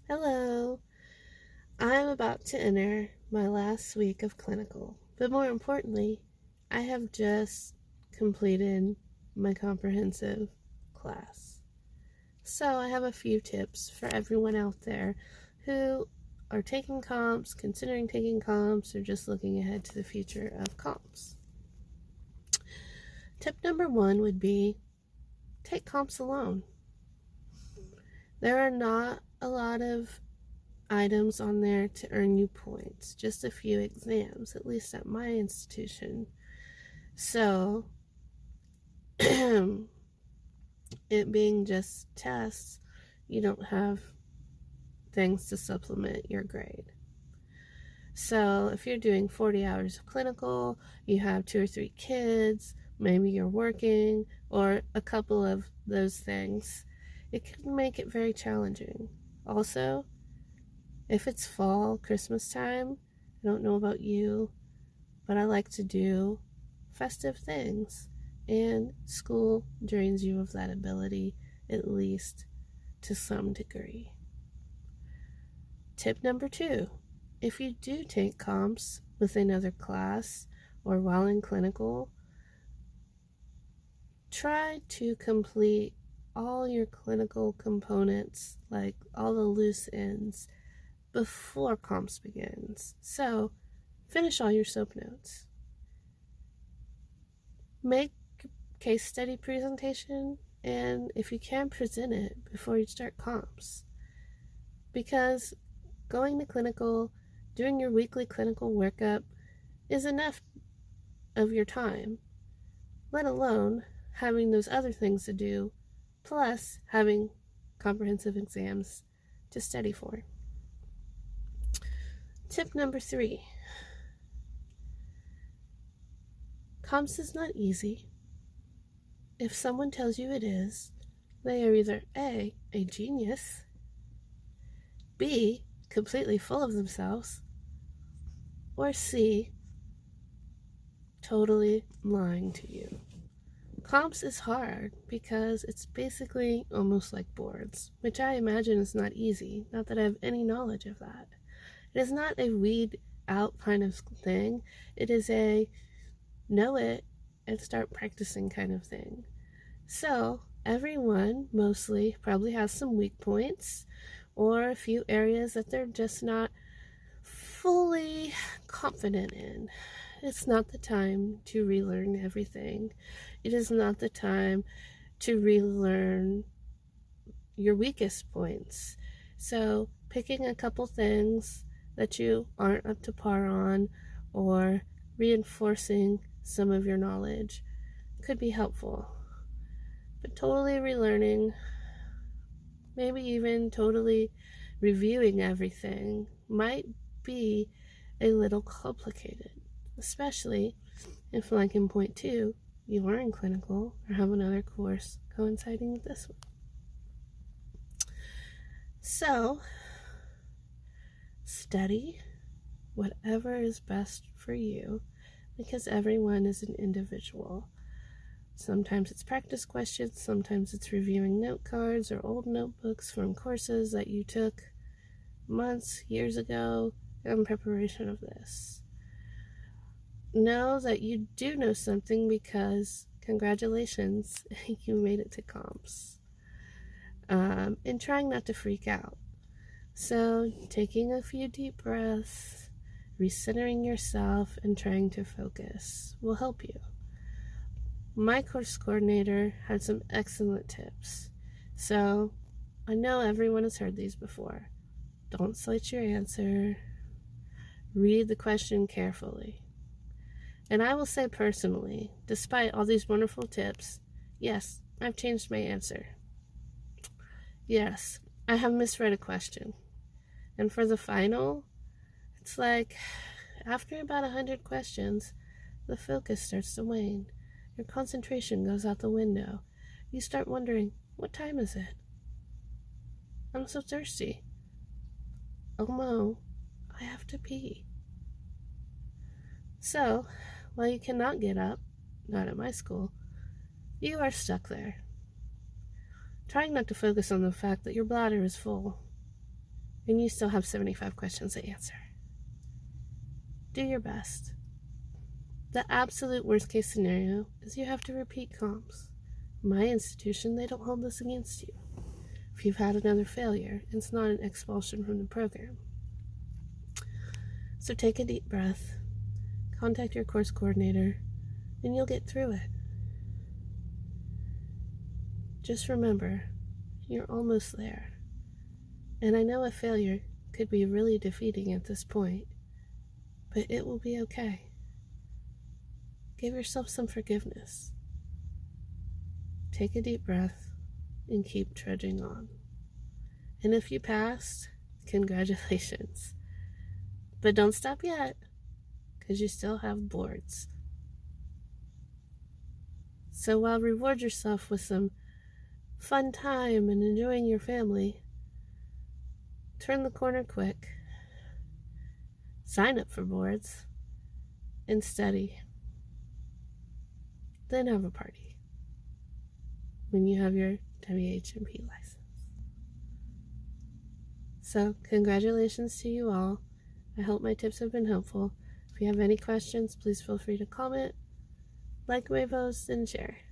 Hello. I'm about to enter my last week of clinical, but more importantly, I have just completed my comprehensive class. So I have a few tips for everyone out there who are taking comps, considering taking comps, or just looking ahead to the future of comps. Tip number one would be take comps alone. There are not a lot of items on there to earn you points, just a few exams, at least at my institution. So, it being just tests, you don't have things to supplement your grade. So, if you're doing 40 hours of clinical, you have 2 or 3 kids, maybe you're working, or a couple of those things, it can make it very challenging. Also, if it's fall, Christmas time, I don't know about you, but I like to do festive things, and school drains you of that ability, at least to some degree. Tip number 2, if you do take comps with another class or while in clinical, try to complete all your clinical components, like all the loose ends, before comps begins. So finish all your SOAP notes. Make case study presentation, and if you can, present it before you start comps. Because going to clinical, doing your weekly clinical workup is enough of your time, let alone having those other things to do, plus having comprehensive exams to study for. Tip number 3, comps is not easy. If someone tells you it is, they are either A, a genius, B, completely full of themselves, or C, totally lying to you. Comps is hard because it's basically almost like boards, which I imagine is not easy, not that I have any knowledge of that. It is not a weed out kind of thing. It is a know it and start practicing kind of thing. So everyone mostly probably has some weak points or a few areas that they're just not fully confident in. It's not the time to relearn everything. It is not the time to relearn your weakest points. So picking a couple things that you aren't up to par on, or reinforcing some of your knowledge, could be helpful. But totally relearning, maybe even totally reviewing everything, might be a little complicated, especially if, like in point 2, you are in clinical or have another course coinciding with this one. So, study whatever is best for you, because everyone is an individual. Sometimes it's practice questions, sometimes it's reviewing note cards or old notebooks from courses that you took months, years ago in preparation of this. Know that you do know something, because congratulations, you made it to comps. And trying not to freak out. So taking a few deep breaths, recentering yourself, and trying to focus will help you. My course coordinator had some excellent tips. So I know everyone has heard these before. Don't cite your answer. Read the question carefully. And I will say personally, despite all these wonderful tips, yes, I've changed my answer. Yes, I have misread a question. And for the final, it's like after about 100 questions, the focus starts to wane. Your concentration goes out the window. You start wondering, what time is it? I'm so thirsty. Oh no, I have to pee. So, while you cannot get up, not at my school, you are stuck there, trying not to focus on the fact that your bladder is full. and you still have 75 questions to answer. Do your best. The absolute worst case scenario is you have to repeat comps. My institution, they don't hold this against you. If you've had another failure, it's not an expulsion from the program. So take a deep breath, contact your course coordinator, and you'll get through it. Just remember, you're almost there. And I know a failure could be really defeating at this point, but it will be okay. Give yourself some forgiveness. Take a deep breath and keep trudging on. And if you passed, congratulations. But don't stop yet, because you still have boards. So while reward yourself with some fun time and enjoying your family, turn the corner quick, sign up for boards, and study. Then have a party when you have your WHMP license. So, congratulations to you all. I hope my tips have been helpful. If you have any questions, please feel free to comment, like my post, and share.